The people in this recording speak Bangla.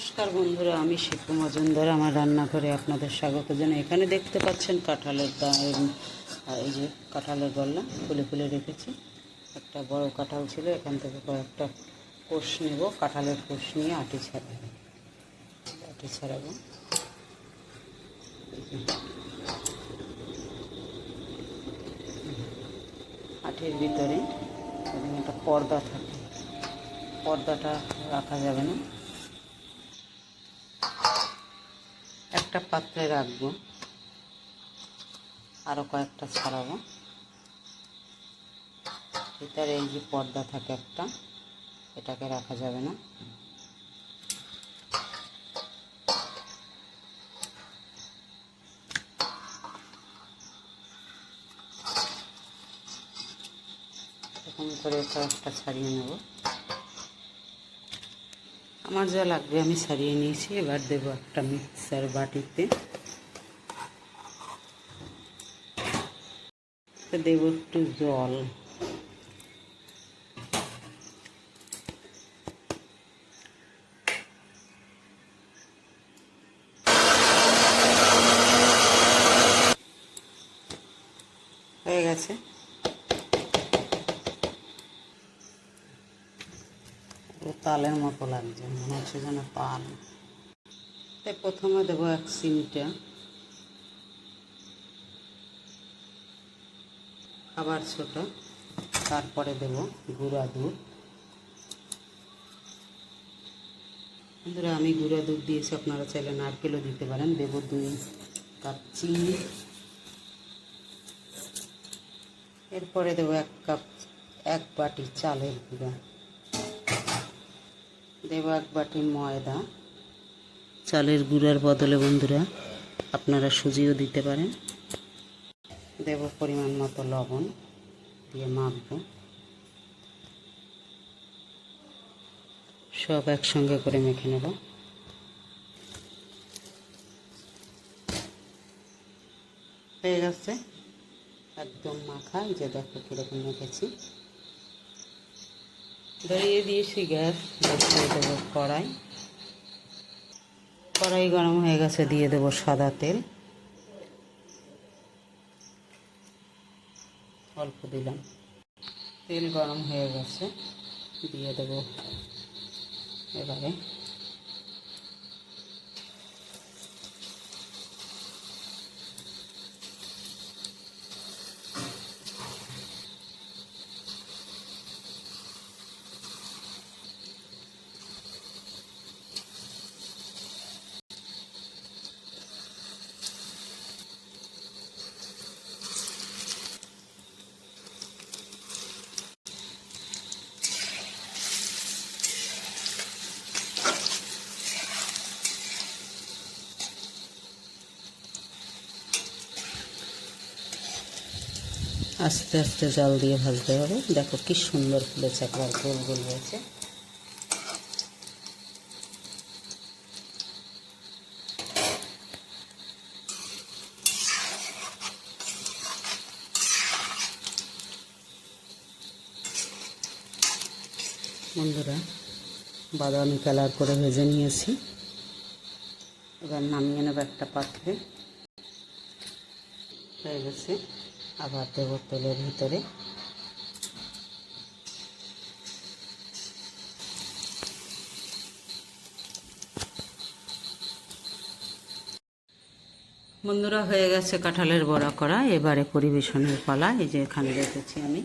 নমস্কার বন্ধুরা, আমি শিপু মজুমদার। আমার রান্নাঘরে আপনাদের স্বাগত জানাই। এখানে দেখতে পাচ্ছেন কাঁঠালের এই যে কাঁঠালের গল্লা খুলে খুলে রেখেছি। একটা বড় কাঁঠাল ছিল, এখান থেকে কয়েকটা কোষ নেব। কাঁঠালের কোষ নিয়ে আটি ছাড়াবো। আটির ভিতরে একটা পর্দা থাকে, পর্দাটা রাখা যাবে না, একটা পাত্রে রাখবো, আরও কয়েকটা ছাড়াবো। ভিতরে এই যে পর্দা থাকে একটা, এটাকে রাখা যাবে না। এরকম করে কয়েকটা ছাড়িয়ে নেব। আমার যা লাগবে আমি ছাড়িয়ে নিয়েছি। এবার দেবো একটা মিক্সার বাটিতে, দেব একটু জল। হয়ে গেছে। তালের মতো লাগছে, মনে হচ্ছে যেন তাল। তাই প্রথমে দেবো 1 চিমটা খাবার সোডা, তারপরে দেব গুঁড়া দুধ। বন্ধুরা, আমি গুঁড়া দুধ দিয়েছি, আপনারা চাইলে নারকেলও দিতে পারেন। দেব 2 কাপ চিনি। এরপরে দেব 1 বাটি চালের গুঁড়া। দেব 1 বাটি ময়দা। চালের গুঁড়ার বদলে বন্ধুরা আপনারা সুজিও দিতে পারেন। দেব পরিমাণ মতো লবণ, দিয়ে মাখবো। সব একসঙ্গে করে মেখে নেব। হয়ে গেছে একদম মাখা। এই যে দেখো কীরকম মেখেছি। ধরিয়ে দিয়েছি গ্যাস, বসিয়ে দেবো কড়াই। কড়াই গরম হয়ে গেছে, দিয়ে দেবো সাদা তেল। অল্প দিলাম। তেল গরম হয়ে গেছে, দিয়ে দেবো এবারে আস্তে আস্তে জাল দিয়ে ভাজতে হবে। দেখো কি সুন্দর ফুলেছে, একবার গোল গোল হয়েছে। বন্ধুরা, বাদামি কালার করে ভেজে নিয়েছি। এবার নামিয়ে নেব একটা পাত্রে। হয়ে গেছে। আবার দেব তেলের ভিতরে। বন্ধুরা, হয়ে গেছে কাঁঠালের বড়া করা। এবারে পরিবেশনের পালা। এই যে এখানে রেখেছি আমি।